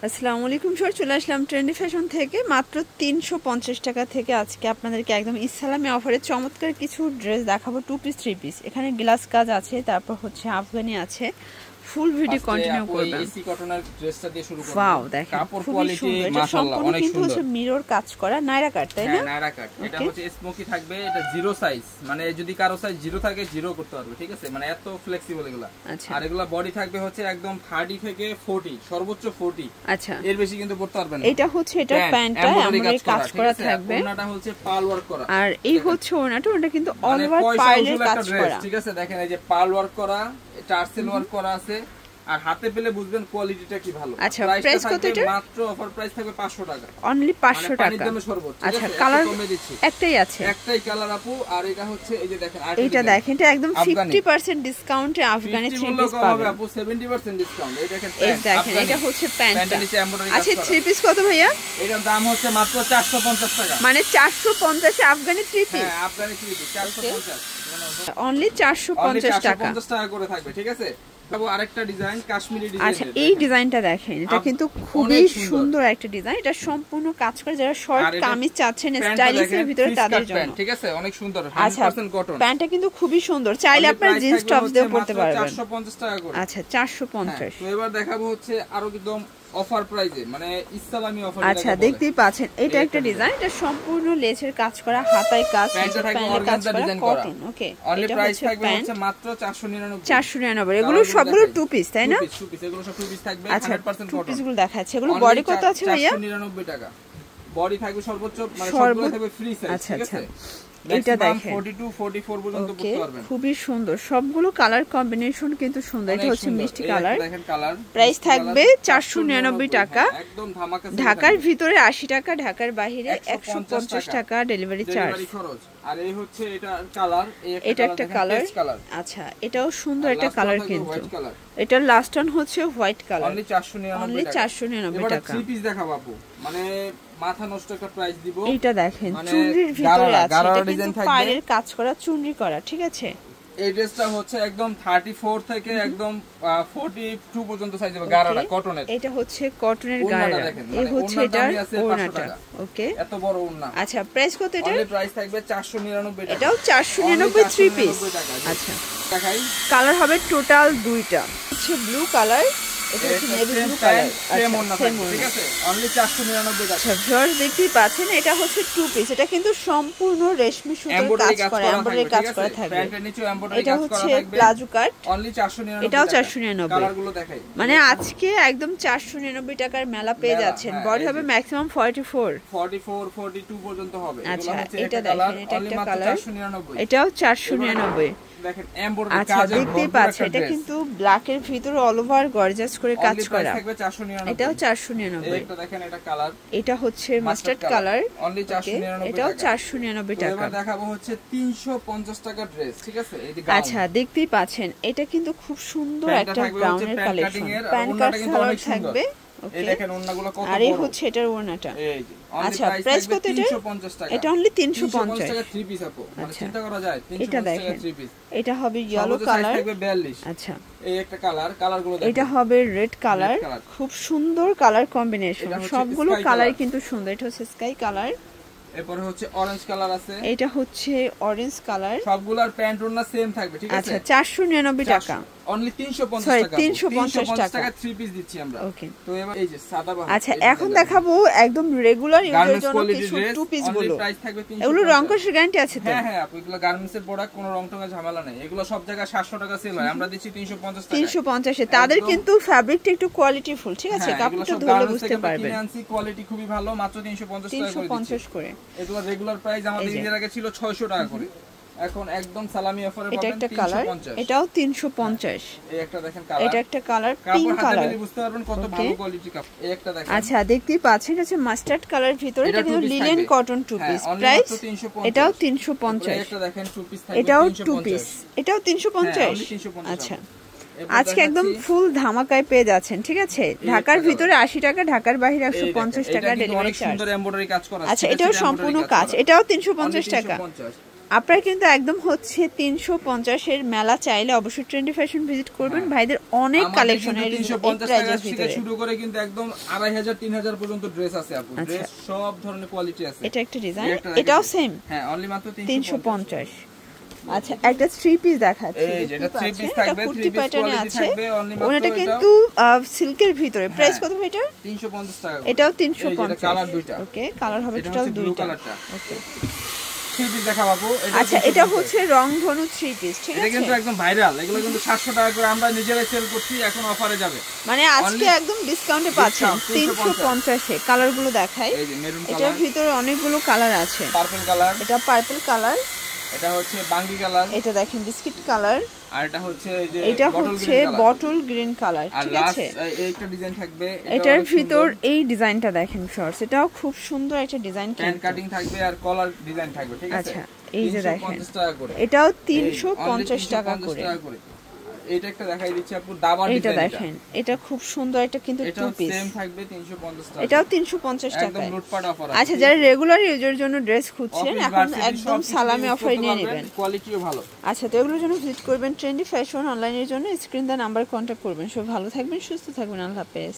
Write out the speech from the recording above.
আসসালামু আলাইকুম স্যার, চলে আসলাম ট্রেন্ডি ফ্যাশন থেকে মাত্র 350 টাকা থেকে আজকে আপনাদেরকে একদম ইসলামি অফারে চমৎকার কিছু ড্রেস দেখাবো। 2 পিস 3 পিস, এখানে গ্লাস কাজ আছে, তারপর হচ্ছে আফগানি আছে। ফুল ভিডিও কন্টিনিউ করবেন। এসি কটনের ড্রেসটা দিয়ে শুরু করব। ওয়াও, দেখেন কাপড় কোয়ালিটি মাশাআল্লাহ অনেক সুন্দর। হচ্ছে মিরর কাজ করা নাইরা কাট, তাই না? হ্যাঁ, নাইরা কাট। এটা হচ্ছে স্মোকি থাকবে, এটা জিরো সাইজ, মানে যদি কারো সাইজ জিরো থাকে জিরো করতে পারবে, ঠিক আছে? মানে এত ফ্লেক্সিবল এগুলা। আর এগুলা বডি থাকবে হচ্ছে একদম 30 থেকে 40, সর্বোচ্চ 40। আচ্ছা, এর বেশি কিন্তু পড়তে পারবে না। এটা হচ্ছে এটা প্যান্টটা এমব্রয়ডারি কাজ করা থাকবে। ওনাটা হচ্ছে পার্ল ওয়ার্ক করা। আর এই হচ্ছে ওনাটা, ওটা কিন্তু অল ওভার পার্লের কাজ করা, ঠিক আছে? দেখেন এই যে পার্ল ওয়ার্ক করা, টার্সেল ওয়ার্ক করা আছে। আর হাতে পেলে বুঝবেন কোয়ালিটিটা কি ভালো। আচ্ছা, প্রাইস কত এটা? মাত্র অফার প্রাইস থাকবে 500 টাকা, অনলি 500 টাকা। আচ্ছা, কালার একটাই আছে, একটাই কালার আপু। আর এটা হচ্ছে এই যে দেখেন, এটা দেখেন, এটা একদম 50% ডিসকাউন্টে আফগানি 3 পিস পাবেন আপু, 70% ডিসকাউন্ট। এই দেখেন, এটা হচ্ছে প্যান্টটা। আচ্ছা, আচ্ছা, 3 পিস কত ভাইয়া? এটার দাম হচ্ছে মাত্র 450 টাকা, মানে 450 এ আফগানি 3 পিস। হ্যাঁ, আফগানি 3 পিস 450, অনলি 450 টাকা। 450 টাকা করে থাকবে, ঠিক আছে? আরেকটা ডিজাইন, কাশ্মীরি ডিজাইন। আচ্ছা, এই ডিজাইনটা দেখেন, এটা কিন্তু খুবই সুন্দর একটা ডিজাইন। এটা সম্পূর্ণ কাজ করে, যারা শর্ট কামিজ চাচ্ছেন স্টাইলিশের ভিতরে তাদের জন্য, ঠিক আছে? অনেক সুন্দর 100% কটন। প্যান্টটা কিন্তু খুবই সুন্দর, চাইলে আপনারা জিন্স টপস দিয়েও পরতে পারবেন। 450 টাকা করে। আচ্ছা, 450। তো এবার দেখাবো হচ্ছে আরো একদম অফার প্রাইজে, মানে ইসলামি অফার। আচ্ছা, দেখতেই পাচ্ছেন, এটা একটা ডিজাইন, এটা সম্পূর্ণ লেসের কাজ করা, হাতায় কাজ, প্যান্টটা থাকবে অর্গানজা ডিজাইন করা। কটন। ওকে, অনলি প্রাইস থাকবে হচ্ছে মাত্র 499। 499। এগুলো সবগুলো 2 পিস, তাই না? 2 পিস, এগুলো সব 2 পিস থাকবে, 100% কটন। 2 পিস গুলো দেখাচ্ছে, এগুলো বডি কত আছে ভাইয়া? 499 টাকা। বডি থাকবে সর্বোচ্চ, মানে সবগুলো থাকবে ফ্রি সাইজ, ঠিক আছে? এটা দেখেন, 42 44 পর্যন্ত পড়তে পারবেন। খুবই সুন্দর, সবগুলো কালার কম্বিনেশন কিন্তু সুন্দর। এটা হচ্ছে মিষ্টি কালার। দেখেন কালার। প্রাইস থাকবে 499 টাকা। একদম ধামাকা। ঢাকার ভিতরে 80 টাকা, ঢাকার বাইরে 150 টাকা ডেলিভারি চার্জ। আর এই হচ্ছে এটা কালার, এটা একটা কালার। আচ্ছা, এটাও সুন্দর একটা কালার, কিন্তু এটার লাস্ট অন হচ্ছে হোয়াইট কালার। অনলি 499 টাকা। 3 পিস দেখাবো আপু, মানে মাথা নষ্ট একটা প্রাইস দিব। এটা দেখেন, চুনরির ভিতরে আছে, এটা কিন্তু পাড়ের কাজ করা, চুনরি করা, ঠিক আছে? এই ড্রেসটা হচ্ছে একদম 34 থেকে একদম 42 পর্যন্ত সাইজ হবে, গারারা কটনের। এটা হচ্ছে কটনের গারারা। এই হচ্ছে এটা ওড়নাটা। ওকে, এত বড় ওড়না। আচ্ছা, প্রাইস কত এটা? অনলি প্রাইস থাকবে 499 টাকা। এটাও 499 3 পিস। আচ্ছা, দেখাই, কালার হবে টোটাল 2টা, হচ্ছে ব্লু কালার, এটা হচ্ছে নেভি ব্লু কালার। ঠিক আছে, অনলি 499 টাকা। আচ্ছা, ভিউয়ার্স দেখতেই পাচ্ছেন, এটা হচ্ছে 2 পিস, এটা কিন্তু সম্পূর্ণ রেশমি সুতার কাজ করা, এমব্রয়ডারি কাজ করা থাকবে। প্যান্টের নিচে এমব্রয়ডারি কাজ করা থাকবে, এটা হচ্ছে প্লাজো কাট, অনলি 499। এটাও 499। কালারগুলো দেখাই, মানে আজকে একদম 499 টাকার মেলা পেয়ে যাচ্ছেন। বডি হবে ম্যাক্সিমাম 44 42 পর্যন্ত হবে। আচ্ছা, এটা দেখেন, এটা একটা কালার, এটাও 499। দেখেন এমব্রয়ডারি কাজ। আচ্ছা, দেখতেই পাচ্ছেন, এটা কিন্তু ব্ল্যাক এর ভিতরে অল ওভার গর্জিয়াস করে কাজ করা, এটাও 499। এটা দেখেন, এটা কালার, এটা হচ্ছে মাস্টার্ড কালার, অনলি 499। এটাও 499 টাকা। এবার দেখাবো হচ্ছে 350 টাকা ড্রেস, ঠিক আছে? এই যে আচ্ছা, দেখতেই পাচ্ছেন, এটা কিন্তু খুব সুন্দর একটা ব্রাউনের কালেকশন, প্যান্ট কাট সালোয়ার থাকবে। এই দেখেন ওন্নাগুলো কত বড়। আর এই হচ্ছে এটার ওন্নাটা। এই যে আচ্ছা, প্রাইস কত এটা? 350 টাকা। এটা অনলি 350 টাকা 3 পিস আপু, মানে চিন্তা করা যায় 350 টাকা 3 পিস। এটা হবে ইয়েলো কালার, থাকবে 42। আচ্ছা, এই একটা কালার, কালারগুলো দেখেন। এটা হবে রেড কালার, খুব সুন্দর কালার কম্বিনেশন, সবগুলো কালারই কিন্তু সুন্দর। এটা হচ্ছে স্কাই কালার, এরপরে হচ্ছে অরেঞ্জ কালার আছে, এটা হচ্ছে অরেঞ্জ কালার। সবগুলোর প্যান্ট ওড়না সেম থাকবে, ঠিক আছে? আচ্ছা, 499 টাকা, অনলি 350 টাকা। 350 টাকা 3 পিস দিচ্ছি আমরা। ওকে, তো এবার এই যে সাদা বাহার। আচ্ছা, এখন দেখাবো একদম রেগুলার ইউজের জন্য কিছু 2 পিস গুলো। প্রাইস থাকবে 350। এগুলো রং কোশের গ্যারান্টি আছে তো? হ্যাঁ হ্যাঁ আপু, এগুলো গার্মেন্টস এর প্রোডাক্ট, কোনো রং টঙের ঝামেলা নেই। এগুলো সব জায়গায় 700 টাকা সেল হয়, আমরা দিচ্ছি 350 টাকা। 350 এ তাদের কিন্তু ফ্যাব্রিকটা একটু কোয়ালিটি ফুল, ঠিক আছে? কাপড়টা ধরলে বুঝতে পারবেন। কোয়ালিটি খুবই ভালো, মাত্র 350 টাকা করে দিচ্ছি। 350 করে। এগুলো রেগুলার প্রাইস আমাদের এর আগে ছিল 600 টাকা করে, এখন একদম সালামি অফারে পাবেন 350। এটা একটা কালার, এটাও 350। এই একটা দেখেন কালার, এটা একটা কালার, পিঙ্ক কালার, বুঝতে পারবেন কত ভালো কোয়ালিটি কাপড়। এই একটা দেখেন। আচ্ছা, দেখতেই পাচ্ছেন, এটা হচ্ছে মাস্টার্ড কালার ভিতরে, এটা কিন্তু লিনেন কটন 2 পিস। প্রাইস এটাও 350। একটা দেখেন 2 পিস থাকবে, এটাও 2 পিস, এটাও 350। আচ্ছা, আজকে একদম ফুল ধামাকায় পেয়ে যাচ্ছেন, ঠিক আছে? ঢাকার ভিতরে 80 টাকা, ঢাকার বাইরে 150 টাকা ডেলিভারি চার্জ। সুন্দর এমব্রয়ডারি কাজ করা আছে। আচ্ছা, এটাও সম্পূর্ণ কাজ, এটাও 350 টাকা। আপনারা কিন্তু একদম হচ্ছে 350 এর মেলা, চাইলে অবশ্যই ট্রেন্ডি ফ্যাশন ভিজিট করবেন। ভাইদের অনেক কালেকশন এর 350 টাকা থেকে শুরু করে কিন্তু একদম 2500 3000 পর্যন্ত ড্রেস আছে আপু। ড্রেস সব ধরনের কোয়ালিটি আছে। এটা একটা ডিজাইন, এটাও সেম। হ্যাঁ, অনলি মাত্র 350। আচ্ছা, একটা 3 পিস দেখাচ্ছি। এই যে এটা 3 পিস থাকবে, 3 পিস কোয়ালিটি থাকবে অনলি মাত্র। ওটা কিন্তু সিল্কের ভিতরে। প্রাইস কত ভাই এটা? 350 টাকা। এটাও 350। এটা কালার দুইটা। ওকে, কালার হবে টোটাল দুইটা। ওকে, 3 পিস দেখাবো। আচ্ছা, এটা হচ্ছে রংধনু 3 পিস, ঠিক আছে? এটা কিন্তু একদম ভাইরাল। এগুলো কিন্তু 700 টাকা করে আমরা নিজেরাই সেল করছি, এখন অফারে যাবে। মানে আজকে একদম ডিসকাউন্টে পাচ্ছেন 350 এ। কালারগুলো দেখাই। এই যে মেরুন কালার, এটার ভিতরে অনেকগুলো কালার আছে। পার্পল কালার, এটা পার্পল কালার, এটা হচ্ছে বাঙ্গি কালার, এটা দেখেন বিস্কিট কালার, আর এটা হচ্ছে এই যে এটা হচ্ছে বটল গ্রিন কালার, ঠিক আছে? আর একটা ডিজাইন থাকবে, এটার ভিতর এই ডিজাইনটা দেখেন শর্টস, এটাও খুব সুন্দর একটা ডিজাইন, প্যান কাটিং থাকবে আর কলার ডিজাইন থাকবে, ঠিক আছে? আচ্ছা, এই যে দেখেন 350 টাকা করে, এটাও 350 টাকা করে। এটা একটা দেখাই দিচ্ছি আপু, ডাবল ডিজাইন। এটা দেখেন, এটা খুব সুন্দর, এটা কিন্তু টু পিস, সেম থাকবে 350 টাকা। এটাও 350 টাকা, একদম লুটপাট অফার। আচ্ছা, যারা রেগুলার ইউজের জন্য ড্রেস খুঁজছেন এখন একদম সালামি অফারে নিয়ে নেবেন, কোয়ালিটিও ভালো। আচ্ছা, তো এগুলোর জন্য ভিজিট করবেন ট্রেন্ডি ফ্যাশন অনলাইনের জন্য। স্ক্রিন দা নাম্বার কন্ট্যাক্ট করবেন। সব ভালো থাকবেন, সুস্থ থাকবেন, আল্লাহ হাফেজ।